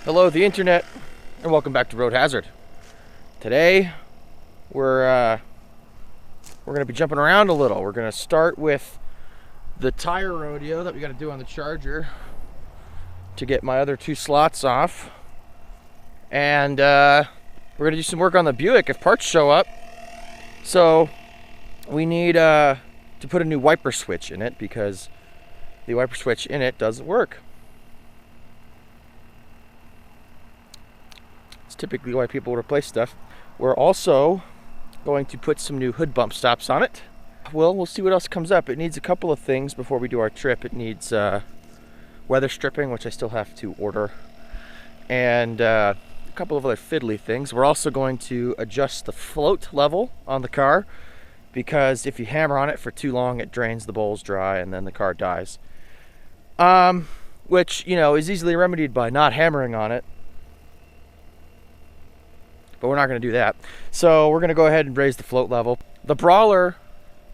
Hello, the internet, and welcome back to Road Hazard. Today, we're going to be jumping around a little. We're going to start with the tire rodeo that we got to do on the Charger to get my other 2 slots off, and we're going to do some work on the Buick if parts show up. So we need to put a new wiper switch in it because the wiper switch in it doesn't work. Typically why people will replace stuff. We're also going to put some new hood bump stops on it. We'll see what else comes up. It needs a couple of things before we do our trip. It needs weather stripping, which I still have to order, and a couple of other fiddly things. We're also going to adjust the float level on the car because if you hammer on it for too long, it drains the bowls dry and then the car dies. Which, you know, is easily remedied by not hammering on it. But we're not going to do that. So we're going to go ahead and raise the float level. The brawler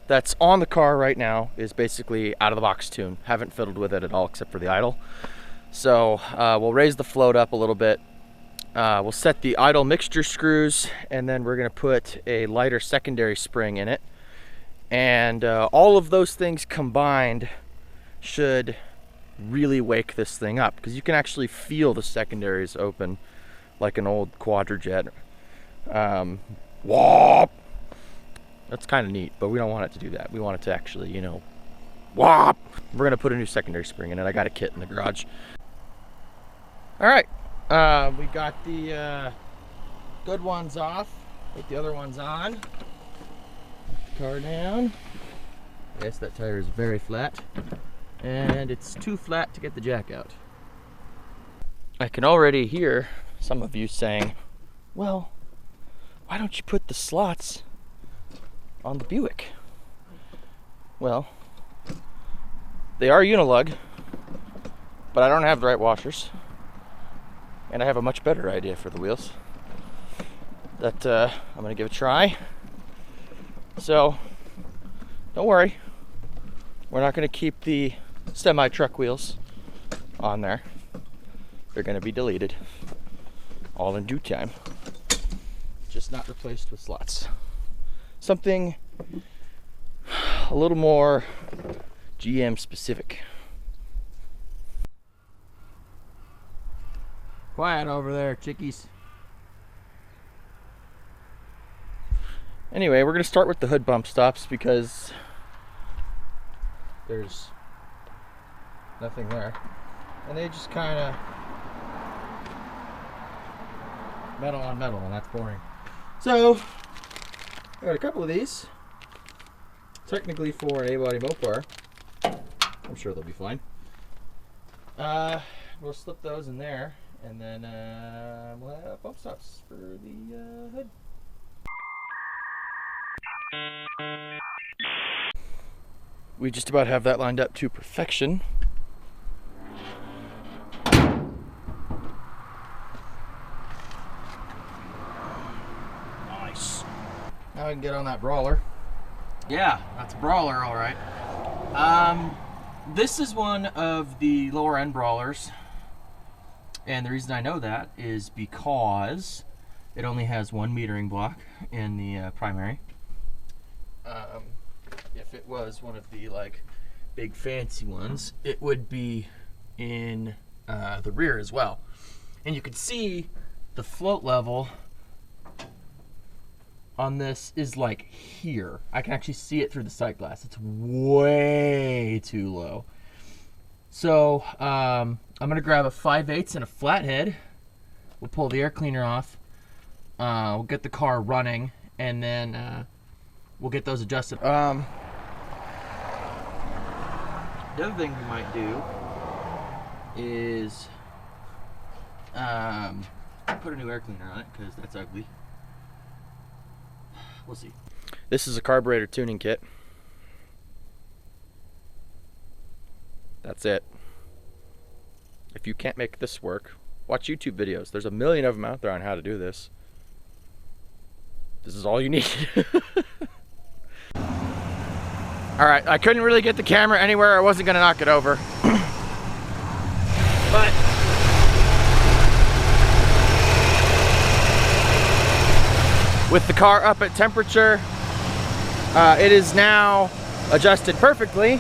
that's on the car right now is basically out of the box tune. Haven't fiddled with it at all except for the idle. So we'll raise the float up a little bit. We'll set the idle mixture screws, and then we're going to put a lighter secondary spring in it. And all of those things combined should really wake this thing up, because you can actually feel the secondaries open like an old quadrijet. Whoop! That's kind of neat, but we don't want it to do that. We want it to actually, you know, whop! We're gonna put a new secondary spring in it. I got a kit in the garage. All right, we got the good ones off. Put the other ones on. Put the car down. Yes, that tire is very flat, and it's too flat to get the jack out. I can already hear some of you saying, well, why don't you put the slots on the Buick? Well, they are unilug, but I don't have the right washers, and I have a much better idea for the wheels that I'm going to give a try. So don't worry, we're not going to keep the semi-truck wheels on there. They're going to be deleted all in due time, just not replaced with slots. Something a little more GM specific. Quiet over there, chickies. Anyway, we're going to start with the hood bump stops because there's nothing there, and they just kind of metal on metal, and that's boring. So I got a couple of these, technically for an A-body Mopar. I'm sure they'll be fine. We'll slip those in there, and then we'll have bump stops for the hood. We just about have that lined up to perfection. Now I can get on that brawler. Yeah, that's a brawler, all right. This is one of the lower end brawlers, and the reason I know that is because it only has one metering block in the primary. If it was one of the like big fancy ones, it would be in the rear as well, and you can see the float level on this is like here. I can actually see it through the sight glass. It's way too low. So I'm gonna grab a 5/8 and a flathead. We'll pull the air cleaner off. We'll get the car running, and then we'll get those adjusted. The other thing we might do is put a new air cleaner on it, because that's ugly. We'll see. This is a carburetor tuning kit. That's it. If you can't make this work, watch YouTube videos. There's a million of them out there on how to do this. This is all you need. All right, I couldn't really get the camera anywhere. I wasn't gonna knock it over. But with the car up at temperature, it is now adjusted perfectly.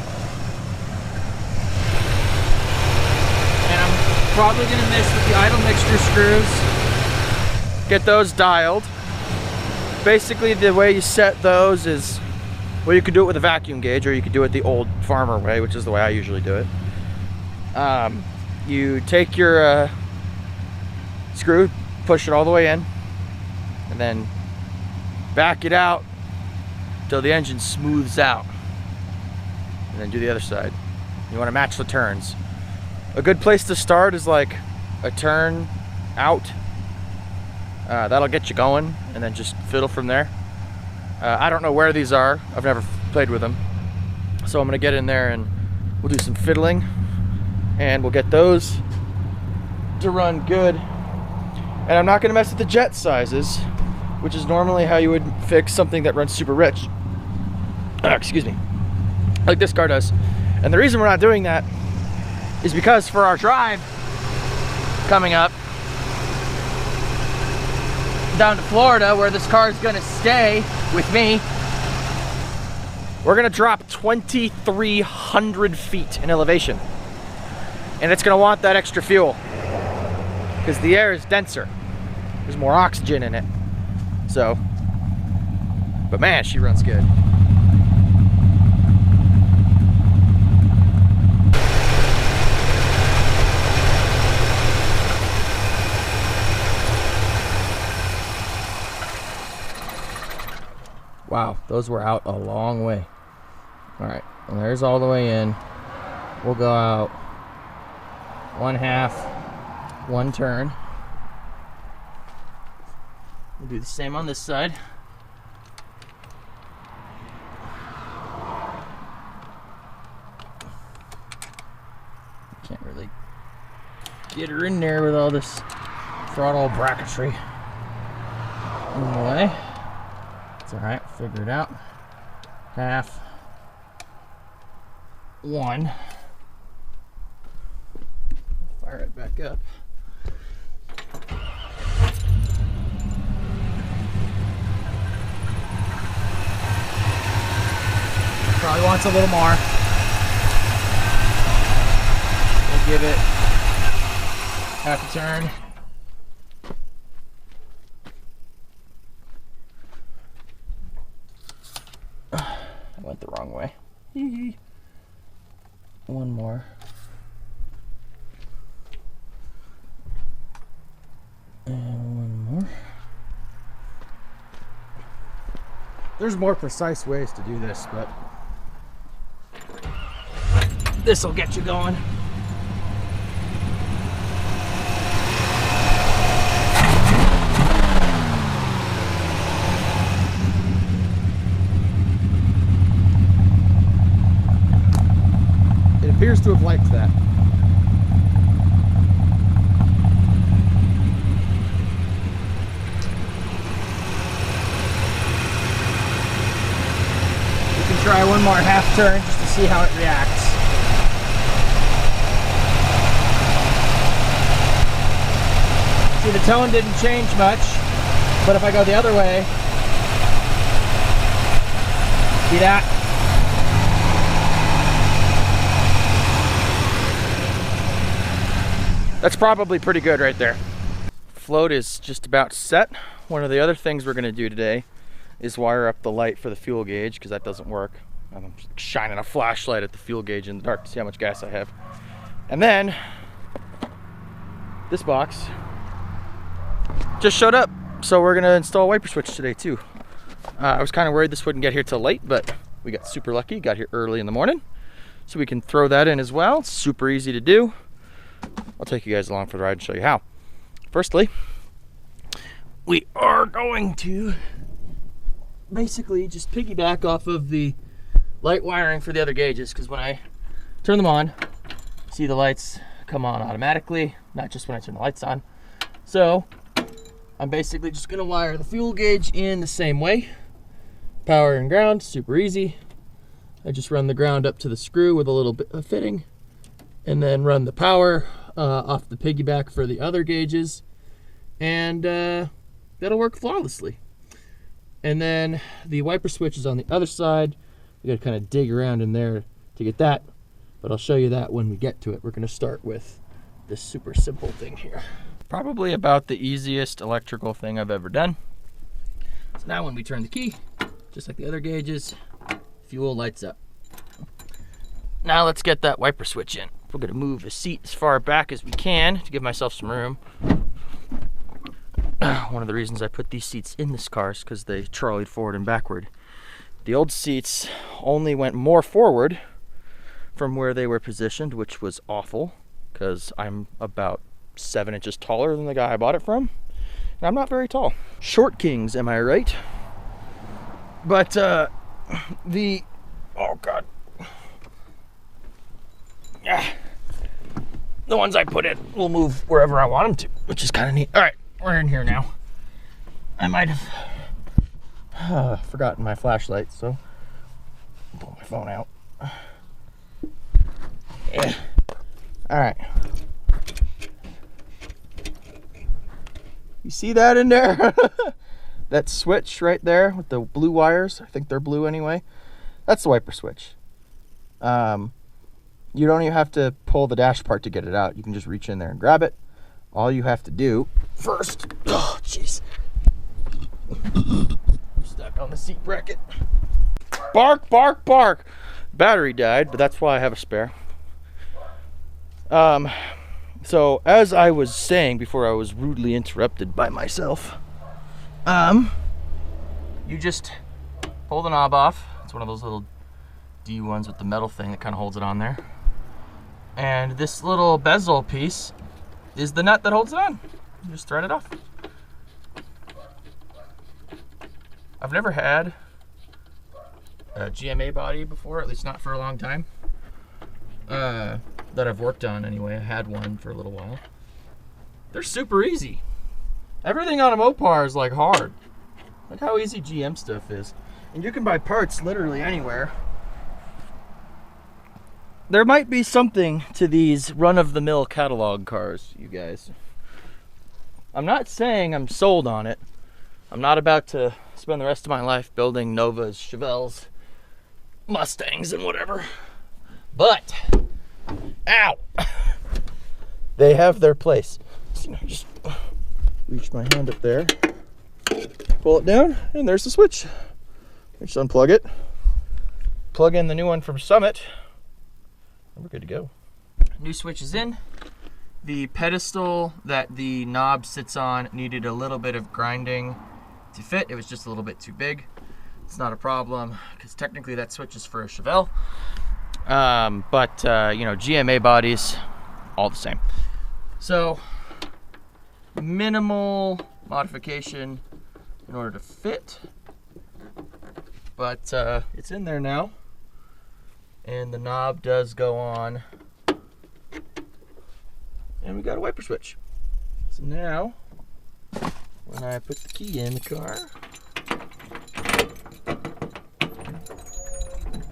And I'm probably gonna mess with the idle mixture screws. Get those dialed. Basically, the way you set those is, well, you could do it with a vacuum gauge, or you could do it the old farmer way, which is the way I usually do it. You take your screw, push it all the way in, and then back it out till the engine smooths out, and then do the other side. You want to match the turns. A good place to start is like a turn out. That'll get you going, and then just fiddle from there. I don't know where these are. I've never played with them. So I'm gonna get in there and we'll do some fiddling, and we'll get those to run good. And I'm not gonna mess with the jet sizes, which is normally how you would fix something that runs super rich. Excuse me. Like this car does. And the reason we're not doing that is because for our drive coming up down to Florida, where this car is gonna stay with me, we're gonna drop 2,300 feet in elevation. And it's gonna want that extra fuel because the air is denser. There's more oxygen in it. So, but man, she runs good. Wow, those were out a long way. All right, and there's all the way in. We'll go out 1/2, one turn. We'll do the same on this side. Can't really get her in there with all this throttle bracketry in the way. It's all right, figure it out. 1/2, 1. Fire it back up. Probably wants a little more. We'll give it 1/2 a turn. I went the wrong way. One more. And one more. There's more precise ways to do this, but this will get you going. It appears to have liked that. We can try one more 1/2 turn just to see how it reacts. See, the tone didn't change much, but if I go the other way, see that? That's probably pretty good right there. Float is just about set. One of the other things we're gonna do today is wire up the light for the fuel gauge, because that doesn't work. I'm shining a flashlight at the fuel gauge in the dark to see how much gas I have. And then this box just showed up, so we're gonna install a wiper switch today too. I was kind of worried this wouldn't get here till late, but we got super lucky, got here early in the morning, so we can throw that in as well. It's super easy to do. I'll take you guys along for the ride and show you how. Firstly, we are going to basically just piggyback off of the light wiring for the other gauges, because when I turn them on, see the lights come on automatically, not just when I turn the lights on. So I'm basically just gonna wire the fuel gauge in the same way. Power and ground, super easy. I just run the ground up to the screw with a little bit of fitting, and then run the power off the piggyback for the other gauges, and that'll work flawlessly. And then the wiper switch is on the other side. You gotta kind of dig around in there to get that, but I'll show you that when we get to it. We're gonna start with this super simple thing here. Probably about the easiest electrical thing I've ever done. So now when we turn the key, just like the other gauges, fuel lights up. Now let's get that wiper switch in. We're gonna move the seat as far back as we can to give myself some room. One of the reasons I put these seats in this car is because they trolleyed forward and backward. The old seats only went more forward from where they were positioned, which was awful because I'm about 7 inches taller than the guy I bought it from, and I'm not very tall. Short kings, am I right? But oh god, yeah, the ones I put in will move wherever I want them to, which is kind of neat. All right, we're in here now. I might have forgotten my flashlight, so I'll pull my phone out. Yeah. All right. You see that in there? That switch right there with the blue wires, I think they're blue anyway. That's the wiper switch. You don't even have to pull the dash part to get it out. You can just reach in there and grab it. All you have to do first, oh jeez, I'm stuck on the seat bracket. Bark, bark, bark. Battery died, but that's why I have a spare. So as I was saying before I was rudely interrupted by myself, you just pull the knob off. It's one of those little D ones with the metal thing that kind of holds it on there. And this little bezel piece is the nut that holds it on. You just thread it off. I've never had a GMA body before, at least not for a long time. That I've worked on anyway. I had one for a little while. They're super easy. Everything on a Mopar is like hard. Look how easy GM stuff is. And you can buy parts literally anywhere. There might be something to these run-of-the-mill catalog cars, you guys. I'm not saying I'm sold on it. I'm not about to spend the rest of my life building Novas, Chevelles, Mustangs, and whatever. But, ow! They have their place. So just reach my hand up there, pull it down, and there's the switch. Just unplug it, plug in the new one from Summit, and we're good to go. New switch is in. The pedestal that the knob sits on needed a little bit of grinding to fit. It was just a little bit too big. It's not a problem, because technically that switch is for a Chevelle. But you know, GMA bodies, all the same. So, minimal modification in order to fit. But it's in there now. And the knob does go on. And we got a wiper switch. So now, when I put the key in the car,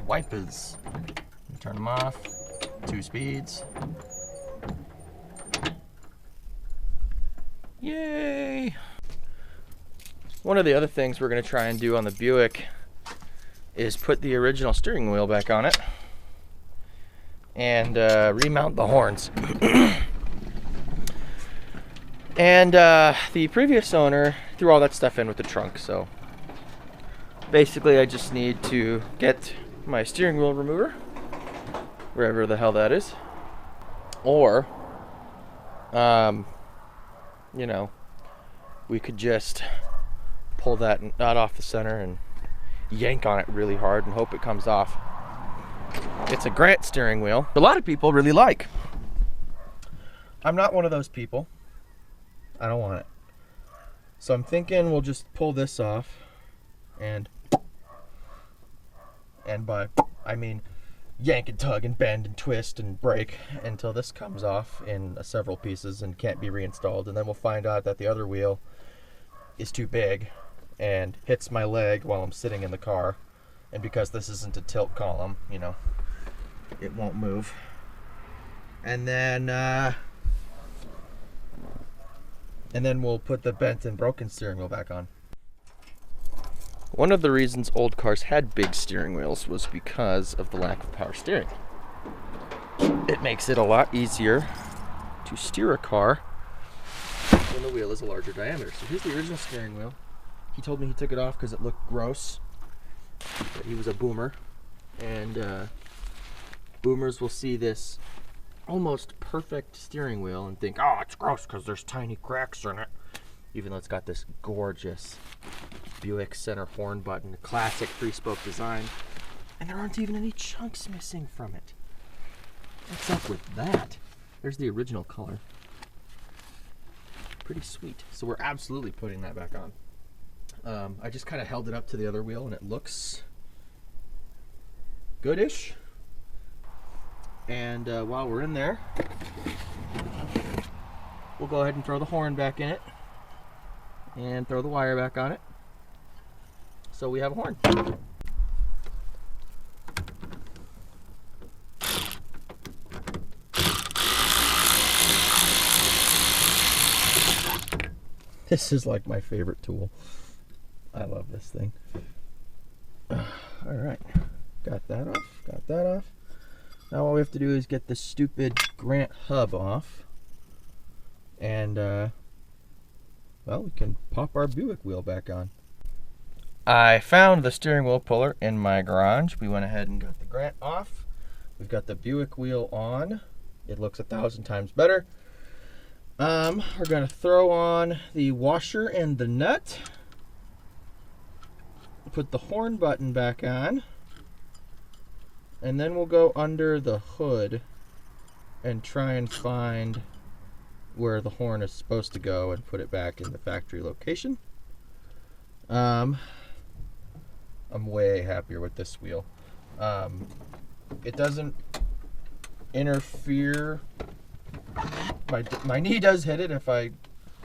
wipers. Turn them off, 2 speeds. Yay! One of the other things we're gonna try and do on the Buick is put the original steering wheel back on it and remount the horns. And the previous owner threw all that stuff in with the trunk, so basically I just need to get my steering wheel remover, wherever the hell that is, or you know, we could just pull that nut off the center and yank on it really hard and hope it comes off. It's a Grant steering wheel a lot of people really like. I'm not one of those people. I don't want it. So I'm thinking we'll just pull this off, and by I mean yank and tug and bend and twist and break until this comes off in several pieces and can't be reinstalled, and then we'll find out that the other wheel is too big and hits my leg while I'm sitting in the car. And because this isn't a tilt column, you know, it won't move. And then we'll put the bent and broken steering wheel back on. One of the reasons old cars had big steering wheels was because of the lack of power steering. It makes it a lot easier to steer a car when the wheel is a larger diameter. So here's the original steering wheel. He told me he took it off because it looked gross. But he was a boomer, and boomers will see this almost perfect steering wheel and think, oh, it's gross because there's tiny cracks in it. Even though it's got this gorgeous Buick center horn button, classic 3-spoke design, and there aren't even any chunks missing from it. What's up with that? There's the original color. Pretty sweet. So we're absolutely putting that back on. I just kind of held it up to the other wheel and it looks goodish. And while we're in there, we'll go ahead and throw the horn back in it and throw the wire back on it. So we have a horn. This is like my favorite tool. I love this thing. All right, got that off, got that off. Now all we have to do is get the stupid Grant hub off. And, well, we can pop our Buick wheel back on. I found the steering wheel puller in my garage. We went ahead and got the Grant off. We've got the Buick wheel on. It looks 1,000 times better. We're gonna throw on the washer and the nut. Put the horn button back on. And then we'll go under the hood and try and find where the horn is supposed to go and put it back in the factory location. I'm way happier with this wheel. It doesn't interfere. My knee does hit it if I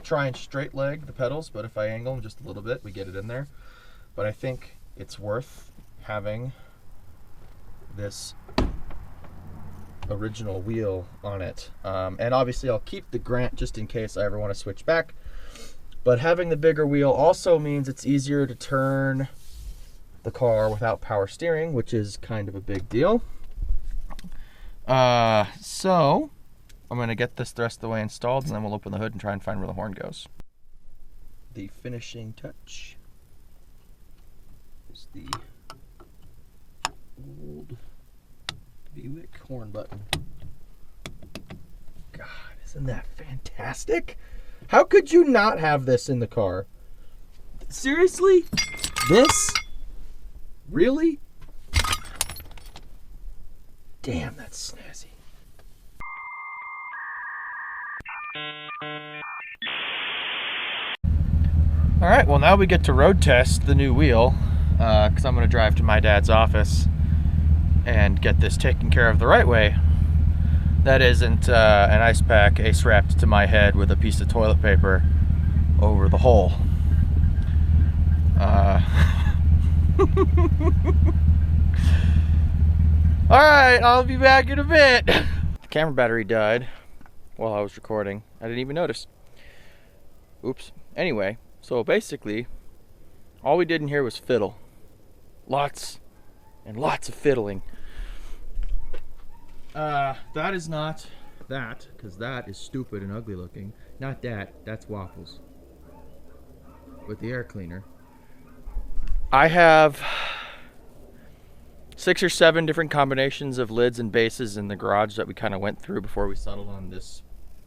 try and straight leg the pedals, but if I angle them just a little bit, we get it in there. But I think it's worth having this original wheel on it. And obviously I'll keep the Grant just in case I ever want to switch back. But having the bigger wheel also means it's easier to turn the car without power steering, which is kind of a big deal. So I'm going to get this the rest of the way installed, and then we'll open the hood and try and find where the horn goes. The finishing touch is the old Buick horn button. God, isn't that fantastic? How could you not have this in the car? Seriously? This? Really? Damn, that's snazzy. All right, well now we get to road test the new wheel, because I'm going to drive to my dad's office and get this taken care of the right way. That isn't an ice pack ace-wrapped to my head with a piece of toilet paper over the hole. Alright, I'll be back in a bit. The camera battery died while I was recording. I didn't even notice. Oops. Anyway, so basically, all we did in here was fiddle. Lots and lots of fiddling. That is not that, because that is stupid and ugly looking. Not that, that's Waffles. With the air cleaner. I have 6 or 7 different combinations of lids and bases in the garage that we kind of went through before we settled on this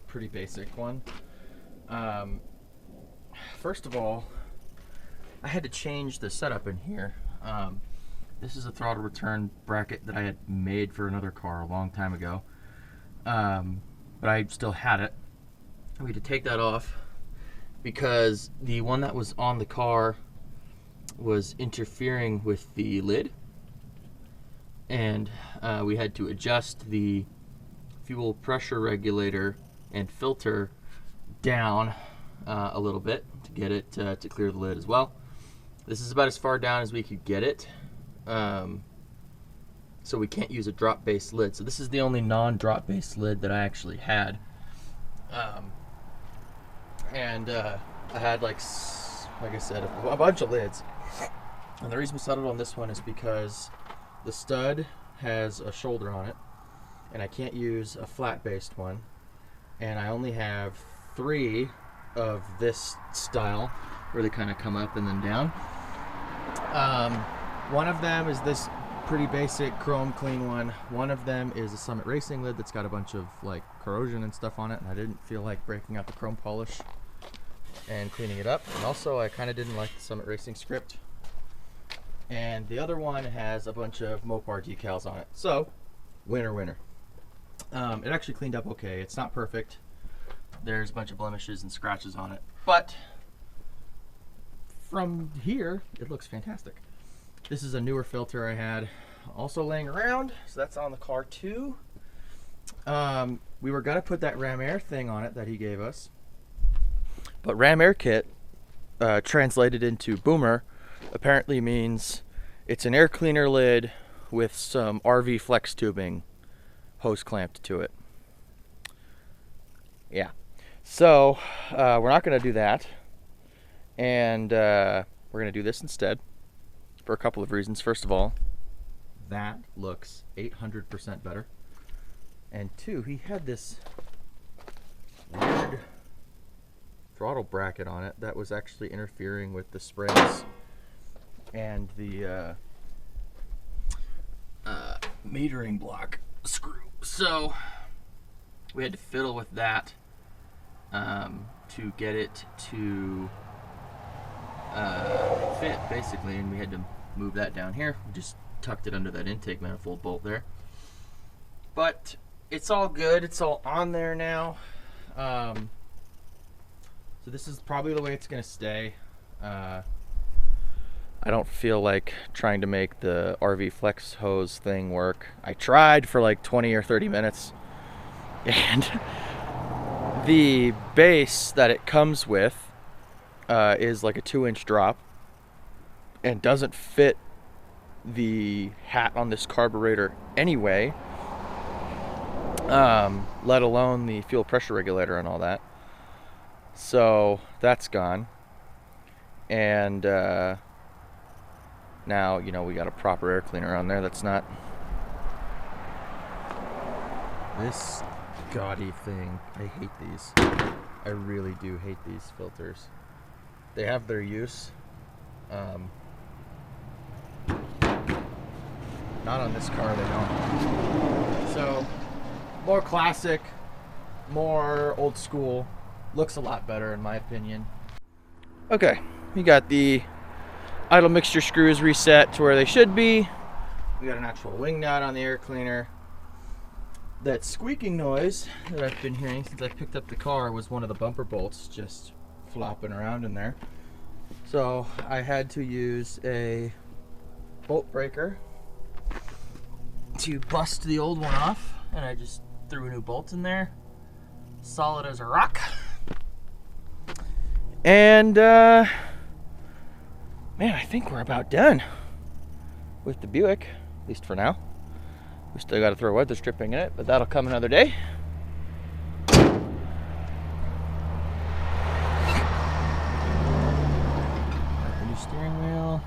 pretty basic one. First of all, I had to change the setup in here. This is a throttle return bracket that I had made for another car a long time ago, but I still had it. We had to take that off because the one that was on the car was interfering with the lid, and we had to adjust the fuel pressure regulator and filter down a little bit to get it to clear the lid as well. This is about as far down as we could get it. So we can't use a drop-based lid. So this is the only non-drop-based lid that I actually had. I had, like I said, a bunch of lids. And the reason we settled on this one is because the stud has a shoulder on it, and I can't use a flat-based one. And I only have 3 of this style, where they kind of come up and then down. One of them is this pretty basic chrome clean one. One of them is a Summit Racing lid that's got a bunch of like corrosion and stuff on it, and I didn't feel like breaking out the chrome polish and cleaning it up. And also I kind of didn't like the Summit Racing script. And the other one has a bunch of Mopar decals on it. So winner. It actually cleaned up okay. It's not perfect. There's a bunch of blemishes and scratches on it, but from here it looks fantastic. This is a newer filter I had also laying around, so that's on the car too. We were gonna put that Ram Air thing on it that he gave us, but Ram Air kit, translated into Boomer, apparently means it's an air cleaner lid with some RV flex tubing hose clamped to it. Yeah, so we're not gonna do that, and we're gonna do this instead. For a couple of reasons. First of all, that looks 800% better. And 2, he had this weird throttle bracket on it that was actually interfering with the springs and the metering block screw. So we had to fiddle with that to get it to fit, basically, and we had to move that down here. We just tucked it under that intake manifold bolt there. But it's all good. It's all on there now. So this is probably the way it's going to stay. I don't feel like trying to make the RV flex hose thing work. I tried for like 20 or 30 minutes. And the base that it comes with is like a 2-inch drop and doesn't fit the hat on this carburetor anyway, let alone the fuel pressure regulator and all that. So that's gone, and now, you know, we got a proper air cleaner on there that's not this gaudy thing. I hate these. I really do hate these filters. They have their use. Not on this car, they don't. So, more classic, more old school. Looks a lot better in my opinion. Okay, we got the idle mixture screws reset to where they should be. We got an actual wing nut on the air cleaner. That squeaking noise that I've been hearing since I picked up the car was one of the bumper bolts just flopping around in there. So I had to use a bolt breaker to bust the old one off, and I just threw a new bolt in there, solid as a rock. And man, I think we're about done with the Buick, at least for now. We still got to throw weather stripping in it, but that'll come another day. Got the new steering wheel.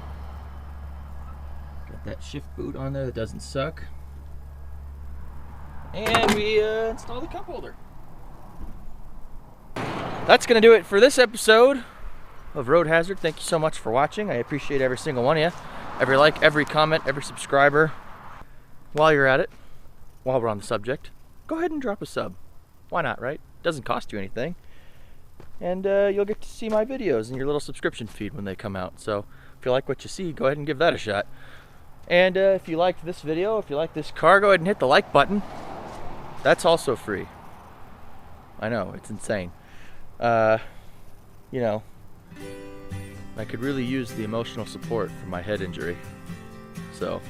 Got that shift boot on there that doesn't suck. And we installed the cup holder. That's going to do it for this episode of Road Hazard. Thank you so much for watching. I appreciate every single one of you. Every like, every comment, every subscriber. While you're at it, while we're on the subject, go ahead and drop a sub. Why not, right? Doesn't cost you anything. And you'll get to see my videos in your little subscription feed when they come out. So if you like what you see, go ahead and give that a shot. And if you liked this video, if you like this car, go ahead and hit the like button. That's also free. I know, it's insane. You know, I could really use the emotional support for my head injury. So